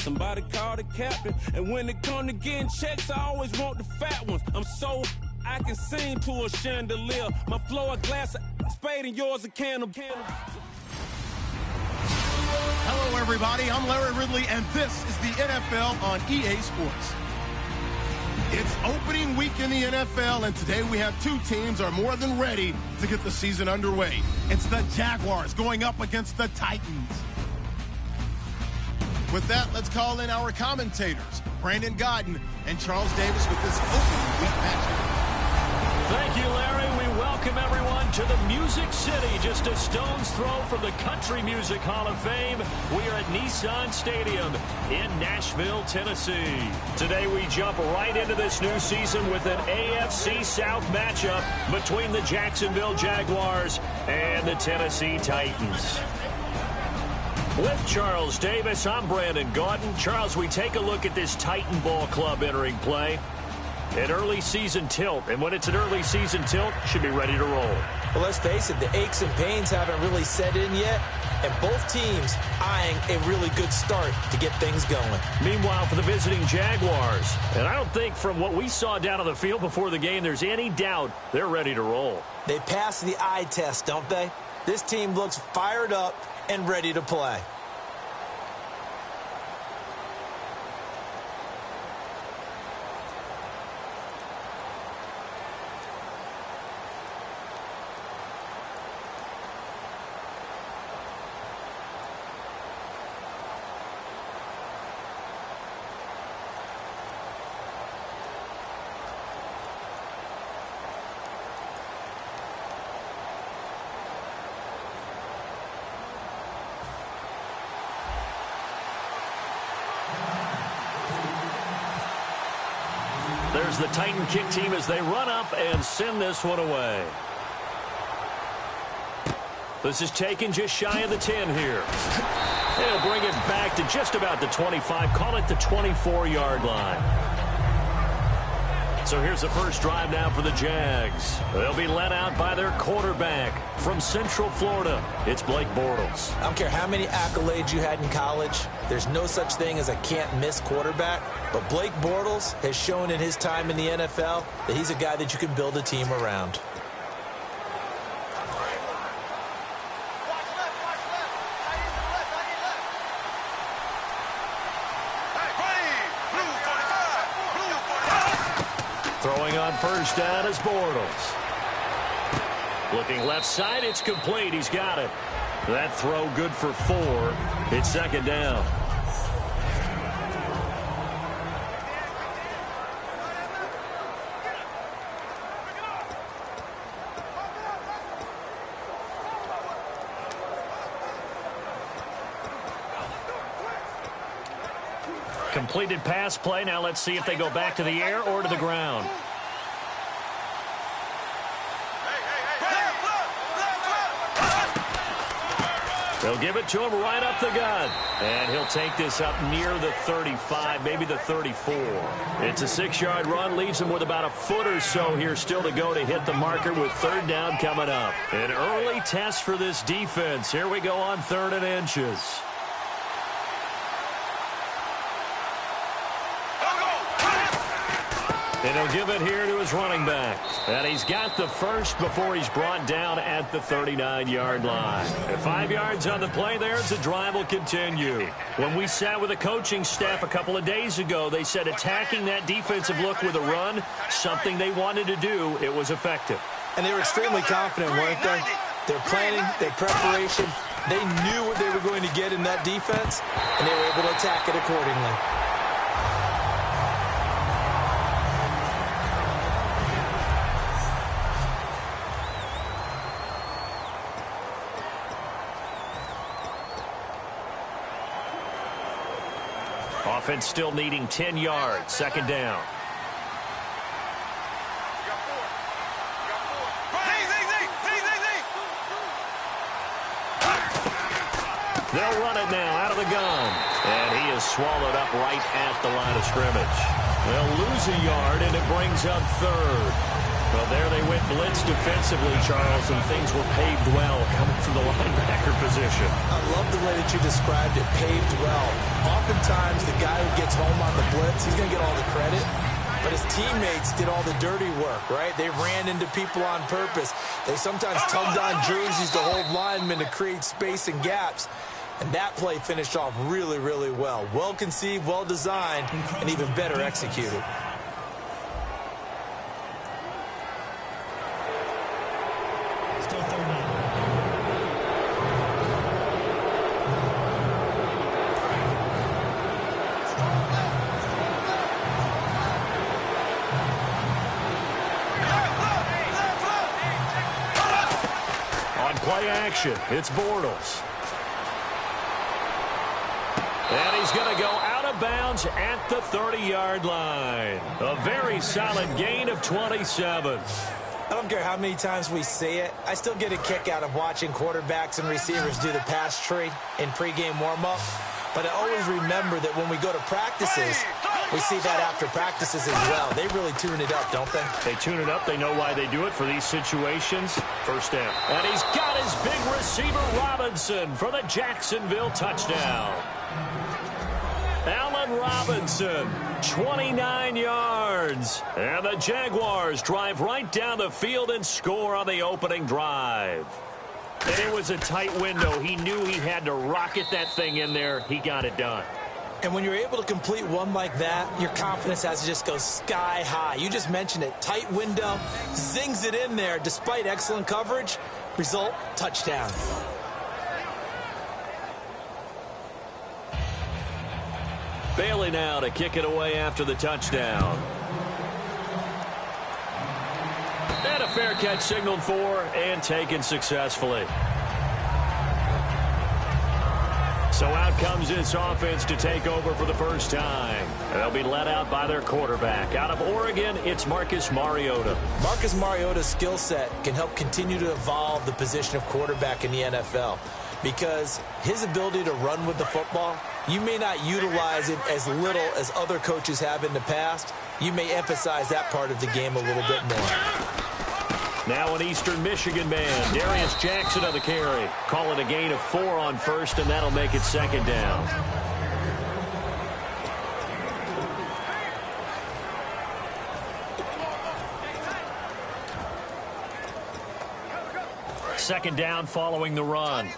Somebody call the captain. And when it come to getting checks, I always want the fat ones. I'm so I can sing to a chandelier. My flow a glass of spade and yours a can of. Hello, everybody. I'm Larry Ridley, and this is the NFL on EA Sports. It's opening week in the NFL, and today we have two teams are more than ready to get the season underway. It's the Jaguars going up against the Titans. With that, let's call in our commentators, Brandon Godden and Charles Davis, with this opening week matchup. Thank you, Larry. We welcome everyone to the Music City, just a stone's throw from the Country Music Hall of Fame. We are at Nissan Stadium in Nashville, Tennessee. Today we jump right into this new season with an AFC South matchup between the Jacksonville Jaguars and the Tennessee Titans. With Charles Davis, I'm Brandon Gaudin. Charles, we take a look at this Titan Ball Club entering play. An early season tilt, and when it's an early season tilt, should be ready to roll. Well, let's face it, the aches and pains haven't really set in yet, and both teams eyeing a really good start to get things going. Meanwhile, for the visiting Jaguars, and I don't think from what we saw down on the field before the game, there's any doubt they're ready to roll. They passed the eye test, don't they? This team looks fired up and ready to play. There's the Titan kick team as they run up and send this one away. This is taken just shy of the 10 here. They'll bring it back to just about the 25, call it the 24-yard line. So here's the first drive now for the Jags. They'll be led out by their quarterback from Central Florida. It's Blake Bortles. I don't care how many accolades you had in college. There's no such thing as a can't-miss quarterback. But Blake Bortles has shown in his time in the NFL that he's a guy that you can build a team around. Throwing on first down is Bortles. Looking left side, it's complete. He's got it. That throw good for 4. It's second down. Completed pass play. Now let's see if they go back to the air or to the ground. They'll give it to him right up the gut. And he'll take this up near the 35, maybe the 34. It's a 6-yard run, leaves him with about a foot or so here still to go to hit the marker with third down coming up. An early test for this defense. Here we go on 3rd and inches. And he'll give it here to his running back. And he's got the first before he's brought down at the 39-yard line. And 5 yards on the play there as the drive will continue. When we sat with the coaching staff a couple of days ago, they said attacking that defensive look with a run, something they wanted to do, it was effective. And they were extremely confident, weren't they? Their planning, their preparation, they knew what they were going to get in that defense, and they were able to attack it accordingly. Offense still needing 10 yards. Second down. They'll run it now out of the gun. And he is swallowed up right at the line of scrimmage. They'll lose a yard, and it brings up third. Well, there they went blitz defensively, Charles, and things were paved well coming from the linebacker position. I love the way that you described it, paved well. Oftentimes, the guy who gets home on the blitz, he's going to get all the credit. But his teammates did all the dirty work, right? They ran into people on purpose. They sometimes tugged on jerseys to hold linemen to create space and gaps. And that play finished off really, really well. Well conceived, well designed, and even better executed. Still third down. Play action. It's Bortles. And he's going to go out of bounds at the 30-yard line. A very solid gain of 27. I don't care how many times we say it. I still get a kick out of watching quarterbacks and receivers do the pass tree in pregame warm-up. But I always remember that when we go to practices, we see that after practices as well. They really tune it up, don't they? They tune it up. They know why they do it for these situations. First down. And he's got his big receiver, Robinson, for the Jacksonville touchdown. Allen Robinson, 29 yards. And the Jaguars drive right down the field and score on the opening drive. And it was a tight window. He knew he had to rocket that thing in there. He got it done. And when you're able to complete one like that, your confidence has to just go sky high. You just mentioned it. Tight window, zings it in there despite excellent coverage. Result, touchdown. Bailey now to kick it away after the touchdown. And a fair catch signaled for and taken successfully. So out comes this offense to take over for the first time. They'll be led out by their quarterback. Out of Oregon, it's Marcus Mariota. Marcus Mariota's skill set can help continue to evolve the position of quarterback in the NFL because his ability to run with the football, you may not utilize it as little as other coaches have in the past. You may emphasize that part of the game a little bit more. Now an Eastern Michigan man, Darius Jackson on the carry. Call it a gain of 4 on first, and that'll make it second down. Second down following the run.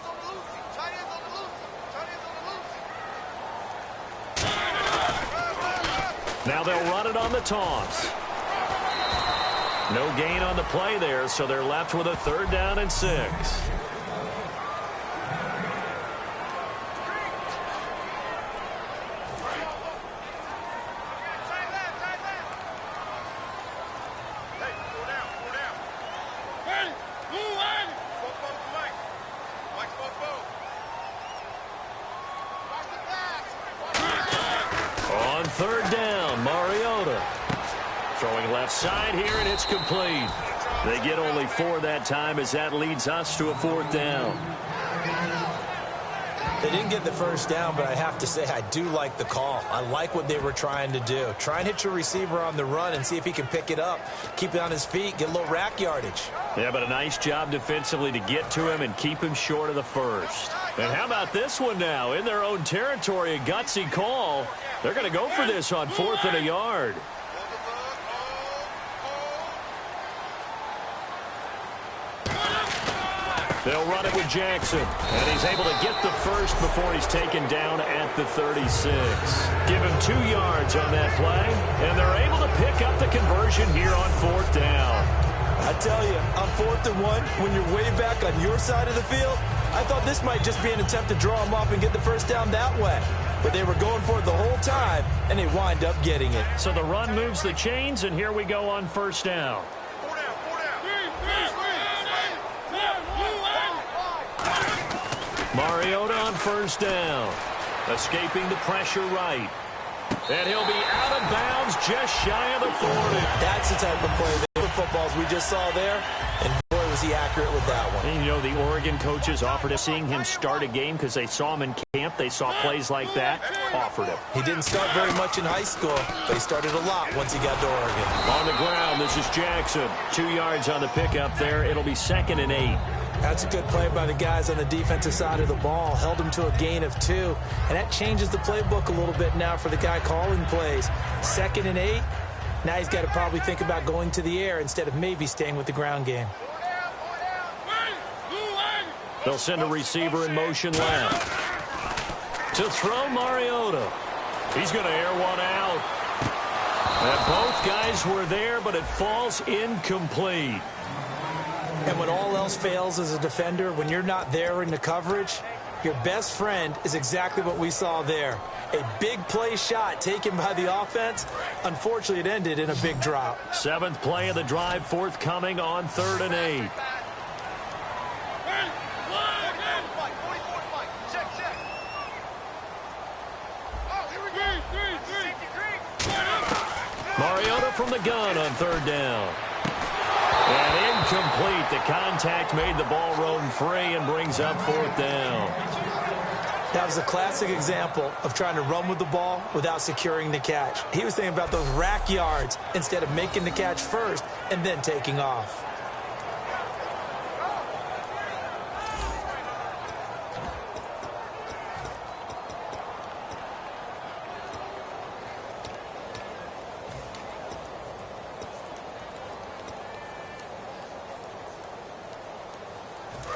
Now they'll run it on the toss. No gain on the play there, so they're left with a third down and 6. On third down, Mariota. Throwing left side here, and it's complete. They get only 4 that time as that leads us to a fourth down. They didn't get the first down, but I have to say I do like the call. I like what they were trying to do. Try and hit your receiver on the run and see if he can pick it up. Keep it on his feet, get a little rack yardage. Yeah, but a nice job defensively to get to him and keep him short of the first. And how about this one now? In their own territory, a gutsy call. They're going to go for this on 4th and a yard. They'll run it with Jackson, and he's able to get the first before he's taken down at the 36. Give him 2 yards on that play, and they're able to pick up the conversion here on 4th down. I tell you, on 4th and 1, when you're way back on your side of the field, I thought this might just be an attempt to draw him off and get the first down that way. But they were going for it the whole time, and they wind up getting it. So the run moves the chains, and here we go on 1st down. Mariota on 1st down. Escaping the pressure right. And he'll be out of bounds just shy of the 40. That's the type of play, the footballs we just saw there. And boy, was he accurate with that one. And you know, the Oregon coaches offered us seeing him start a game because they saw him in camp. They saw plays like that. offered him. He didn't start very much in high school, but he started a lot once he got to Oregon. On the ground, this is Jackson. 2 yards on the pickup there. It'll be 2nd and 8. That's a good play by the guys on the defensive side of the ball. Held him to a gain of 2. And that changes the playbook a little bit now for the guy calling plays. 2nd and 8. Now he's got to probably think about going to the air instead of maybe staying with the ground game. They'll send a receiver in motion left. To throw, Mariota. He's going to air one out. And both guys were there, but it falls incomplete. And when all else fails as a defender, when you're not there in the coverage, your best friend is exactly what we saw there. A big play shot taken by the offense. Unfortunately, it ended in a big drop. 7th play of the drive forthcoming on 3rd and 8. Mariota from the gun on 3rd down. And incomplete. The contact made the ball roam free and brings up 4th down. That was a classic example of trying to run with the ball without securing the catch. He was thinking about those rack yards instead of making the catch first and then taking off.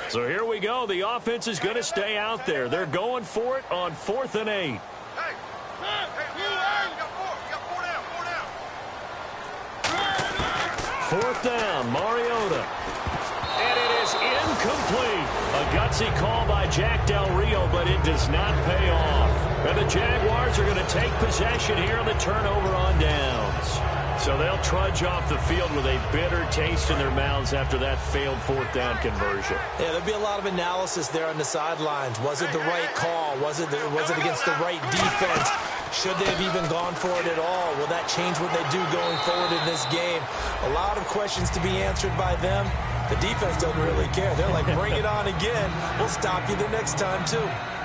So here we go. The offense is going to stay out there. They're going for it on 4th and 8. Fourth down, Mariota. And it is incomplete. A gutsy call by Jack Del Rio, but it does not pay off. And the Jaguars are going to take possession here on the turnover on downs. So they'll trudge off the field with a bitter taste in their mouths after that failed 4th down conversion. Yeah, there'll be a lot of analysis there on the sidelines. Was it the right call? Was it against the right defense? Should they have even gone for it at all? Will that change what they do going forward in this game? A lot of questions to be answered by them. The defense doesn't really care. They're like, bring it on again. We'll stop you the next time, too.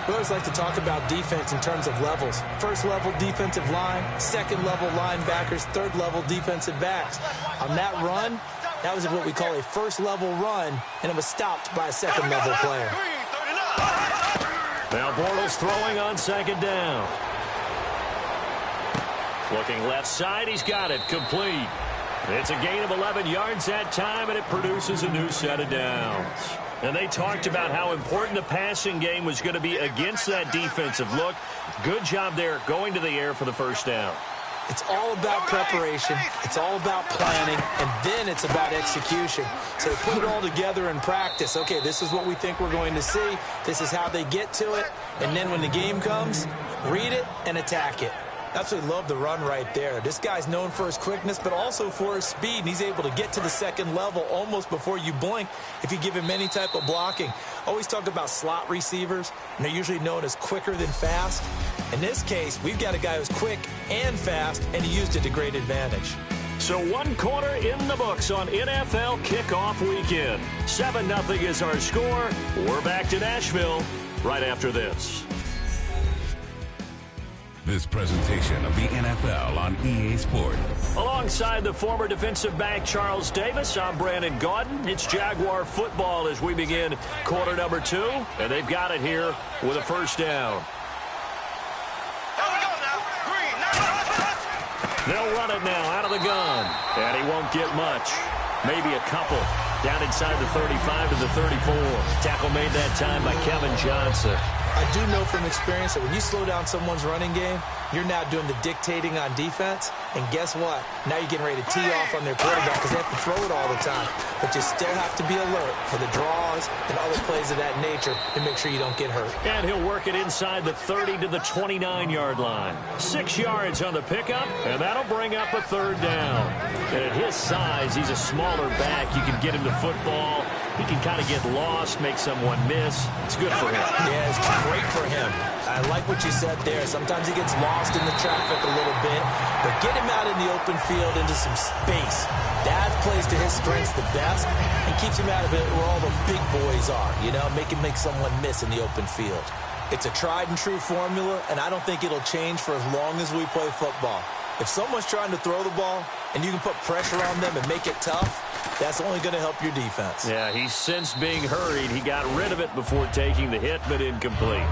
We always like to talk about defense in terms of levels. First level defensive line, second level linebackers, third level defensive backs. On that run, that was what we call a first level run, and it was stopped by a second level player. Now Bortles throwing on 2nd down. Looking left side, he's got it, complete. It's a gain of 11 yards that time, and it produces a new set of downs. And they talked about how important the passing game was going to be against that defensive look. Good job there going to the air for the first down. It's all about preparation. It's all about planning. And then it's about execution. So they put it all together in practice. Okay, this is what we think we're going to see. This is how they get to it. And then when the game comes, read it and attack it. Absolutely love the run right there. This guy's known for his quickness, but also for his speed, and he's able to get to the second level almost before you blink if you give him any type of blocking. Always talk about slot receivers, and they're usually known as quicker than fast. In this case, we've got a guy who's quick and fast, and he used it to great advantage. So 1 quarter in the books on NFL kickoff weekend. 7-0 is our score. We're back to Nashville right after this. This presentation of the NFL on EA Sport. Alongside the former defensive back Charles Davis, I'm Brandon Gaudin. It's Jaguar football as we begin quarter number 2, and they've got it here with a first down. They'll run it now out of the gun, and he won't get much. Maybe a couple. Down inside the 35 to the 34. Tackle made that time by Kevin Johnson. I do know from experience that when you slow down someone's running game, you're now doing the dictating on defense. And guess what? Now you're getting ready to tee off on their quarterback because they have to throw it all the time. But you still have to be alert for the draws and other plays of that nature to make sure you don't get hurt. And he'll work it inside the 30 to the 29-yard line. 6 yards on the pickup, and that'll bring up a third down. And at his size, he's a smaller back. You can get him to football. He can kind of get lost, make someone miss. It's good for him. Yeah, it's great for him. I like what you said there. Sometimes he gets lost in the traffic a little bit, but get him out in the open field into some space. That plays to his strengths the best and keeps him out of it where all the big boys are, you know, make someone miss in the open field. It's a tried-and-true formula, and I don't think it'll change for as long as we play football. If someone's trying to throw the ball and you can put pressure on them and make it tough, that's only going to help your defense. Yeah, he's sensed being hurried. He got rid of it before taking the hit, but incomplete.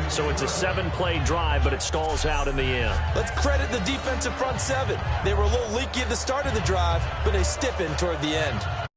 So it's a 7-play drive, but it stalls out in the end. Let's credit the defensive front seven. They were a little leaky at the start of the drive, but they stiffened toward the end.